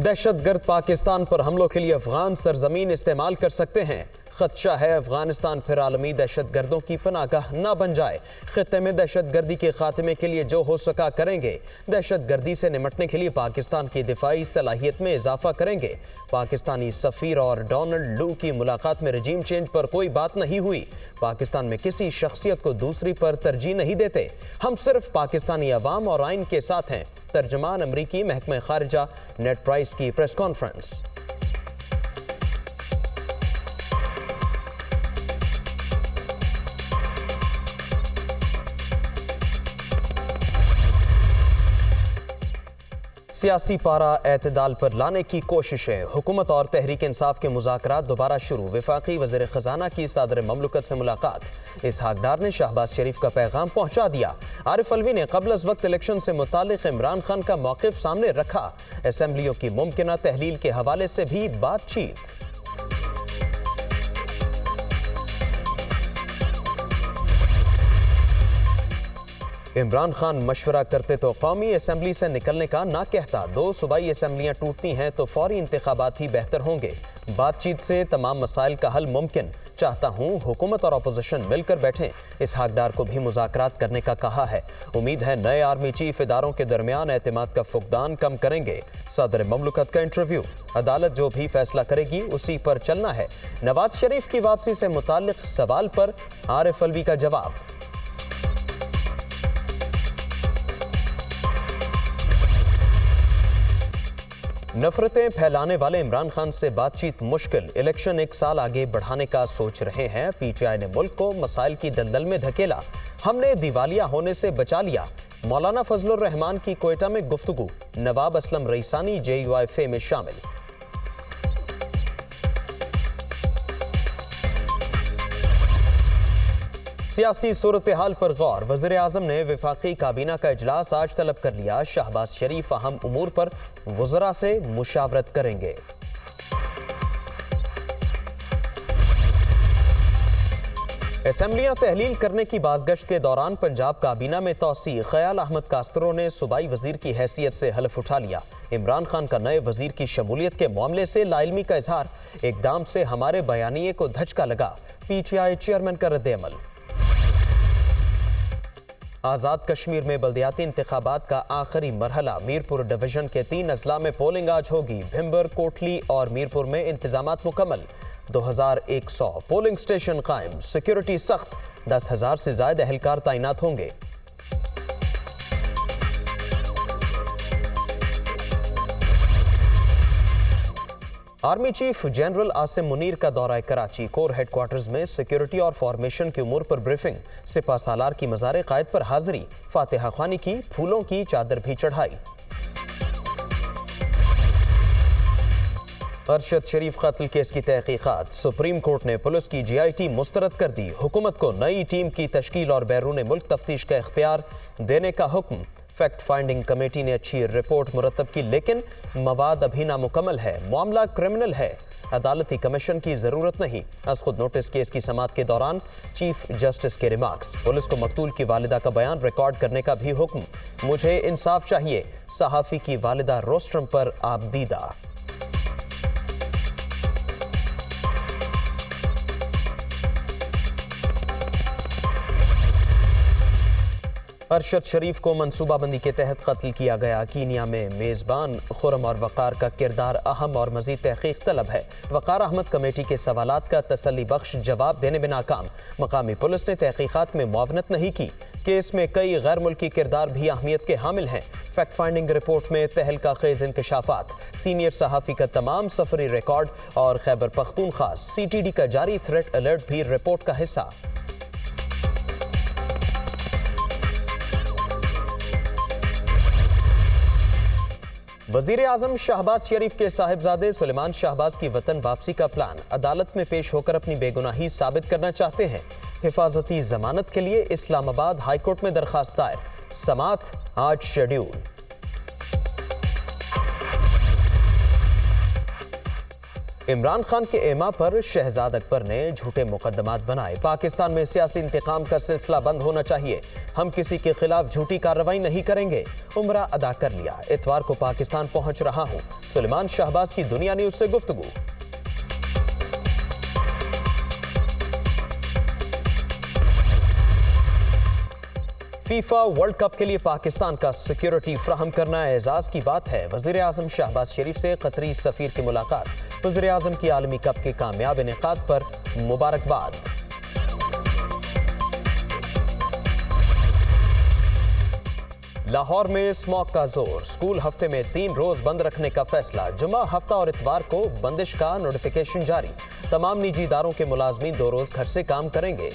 दहशतगर्द पाकिस्तान पर हमलों के लिए अफगान सरजमीन इस्तेमाल कर सकते हैं। खदशा है अफगानिस्तान फिर आलमी दहशतगर्दों की पनागाह न बन जाए। खित्ते में दहशतगर्दी के खात्मे के लिए जो हो सका करेंगे। दहशतगर्दी से निमटने के लिए पाकिस्तान की दिफाई सलाहियत में इजाफा करेंगे। पाकिस्तानी सफीर और डोनाल्ड लू की मुलाकात में रजीम चेंज पर कोई बात नहीं हुई। पाकिस्तान में किसी शख्सियत को दूसरी पर तरजीह नहीं देते। हम सिर्फ पाकिस्तानी अवाम और आइन के साथ हैं। तर्जमान अमरीकी महकमा खारिजा नेड प्राइस की प्रेस कॉन्फ्रेंस। सियासी पारा एतदाल पर लाने की कोशिशें। हुकूमत और तहरीक इंसाफ के मुज़ाकरात दोबारा शुरू। वफाकी वज़ीर ख़जाना की सदर ममलकत से मुलाकात। इसहाक डार ने शहबाज शरीफ का पैगाम पहुंचा दिया। आरिफ अलवी ने क़ब्ल अज़ वक्त इलेक्शन से मुतालिक इमरान खान का मौक़िफ़ सामने रखा। असम्बलियों की मुमकिना तहलील के हवाले से भी बातचीत। इमरान खान मशवरा करते तो कौमी असम्बली से निकलने का ना कहता। 2 सूबाई असम्बलियाँ टूटती हैं तो फौरी इंतखाबात ही बेहतर होंगे। बातचीत से तमाम मसाइल का हल मुमकिन। चाहता हूँ हुकूमत और अपोजिशन मिलकर बैठें। इसहाक डार को भी मुज़ाकरात करने का कहा है। उम्मीद है नए आर्मी चीफ इदारों के दरमियान एतमाद का फुकदान कम करेंगे। सदर ममलकत का इंटरव्यू। अदालत जो भी फैसला करेगी उसी पर चलना है। नवाज शरीफ की वापसी से मुताल्लिक सवाल पर आरिफ अलवी का जवाब। नफरतें फैलाने वाले इमरान खान से बातचीत मुश्किल। इलेक्शन 1 साल आगे बढ़ाने का सोच रहे हैं। पीटीआई ने मुल्क को मसाइल की दलदल में धकेला। हमने दिवालिया होने से बचा लिया। मौलाना फजलुर रहमान की कोयटा में गुफ्तगू। नवाब असलम रईसानी JUIFA में शामिल। सियासी सूरत हाल पर गौर। वज़ीर आज़म ने वफाकी काबीना का इजलास आज तलब कर लिया। शहबाज शरीफ अहम उमूर पर वज़रा से मुशावरत करेंगे। असम्बलियां तहलील करने की बाज़गश्त के दौरान पंजाब काबीना में तौसी। ख़याल अहमद कास्तरो ने सूबाई वज़ीर की हैसियत से हल्फ उठा लिया। इमरान खान का नए वज़ीर की शमूलियत के मामले से लाइल्मी का इजहार। इक़दाम से हमारे बयानिए को धचका लगा। PTI चेयरमैन का रद्द-ए-अमल। आज़ाद कश्मीर में बल्दियाती इंतखाबात का आखिरी मरहला। मीरपुर डिवीजन के 3 अजला में पोलिंग आज होगी। भिम्बर, कोटली और मीरपुर में इंतजामात मुकम्मल। 2100 पोलिंग स्टेशन कायम। सिक्योरिटी सख्त। 10,000 से ज्यादा एहलकार तैनात होंगे। Army chief general Asim Munir का दौरा कराची। कोर हेडक्वार्टर्स में सिक्योरिटी और फॉर्मेशन के उमूर पर ब्रीफिंग। सिपा सालार की मज़ार कायद पर हाजिरी। फातिहा खानी की, फूलों की चादर भी चढ़ाई। अरशद शरीफ कत्ल केस की तहकीकात। सुप्रीम कोर्ट ने पुलिस की GI मुस्तरद कर दी। हुकूमत को नई टीम की तश्कील और बैरून मुल्क तफ्तीश का इख्तियार देने का हुक्म। फैक्ट फाइंडिंग कमेटी ने अच्छी रिपोर्ट मुरतब की, लेकिन मवाद अभी नामुकम्मल है। मामला क्रिमिनल है। अदालती कमीशन की जरूरत नहीं। अज खुद नोटिस केस की समाअत के दौरान चीफ जस्टिस के रिमार्क्स। पुलिस को मकतूल की वालिदा का बयान रिकॉर्ड करने का भी हुक्म। मुझे इंसाफ चाहिए। सहाफी की वालिदा रोस्ट्रम पर आबदीदा। अरशद शरीफ को मंसूबाबंदी के तहत कत्ल किया गया। कीनिया में मेज़बान खुरम और वक़ार का किरदार अहम और मज़ीद तहक़ीक़ तलब है। वक़ार अहमद कमेटी के सवालात का तसल्ली बख्श जवाब देने में नाकाम। मकामी पुलिस ने तहक़ीक़ात में मुआवनत नहीं की। केस में कई गैर मुल्की किरदार भी अहमियत के हामिल हैं। फैक्ट फाइंडिंग रिपोर्ट में तहलका खेज इंकशाफात। सीनियर सहाफ़ी का तमाम सफरी रिकॉर्ड और खैबर पख्तूनख्वा CTD का जारी थ्रेट अलर्ट भी रिपोर्ट का हिस्सा। वज़ीर आज़म शहबाज शरीफ के साहिबजादे सुलेमान शहबाज की वतन वापसी का प्लान। अदालत में पेश होकर अपनी बेगुनाही साबित करना चाहते हैं। हिफाजती जमानत के लिए इस्लामाबाद हाईकोर्ट में दरखास्त दायर। समाअत आज शेड्यूल। इमरान खान के एमा पर शहजाद अकबर ने झूठे मुकदमात बनाए। पाकिस्तान में सियासी इंतकाम का सिलसिला बंद होना चाहिए। हम किसी के खिलाफ झूठी कार्रवाई नहीं करेंगे। उम्रा अदा कर लिया। इतवार को पाकिस्तान पहुंच रहा हूं। सुलेमान शहबाज की दुनिया न्यूज से गुफ्तगू। फीफा वर्ल्ड कप के लिए पाकिस्तान का सिक्योरिटी फ्राहम करना एजाज की बात है। वजीर आजम शहबाज शरीफ से कतरी सफीर की मुलाकात। वजीर आजम की आलमी कप के कामयाब इनेकाद पर मुबारकबाद। लाहौर में स्मॉग का जोर। स्कूल हफ्ते में 3 रोज बंद रखने का फैसला। जुमा, हफ्ता और इतवार को बंदिश का नोटिफिकेशन जारी। तमाम निजी इदारों के मुलाजमीन 2 रोज घर से काम करेंगे।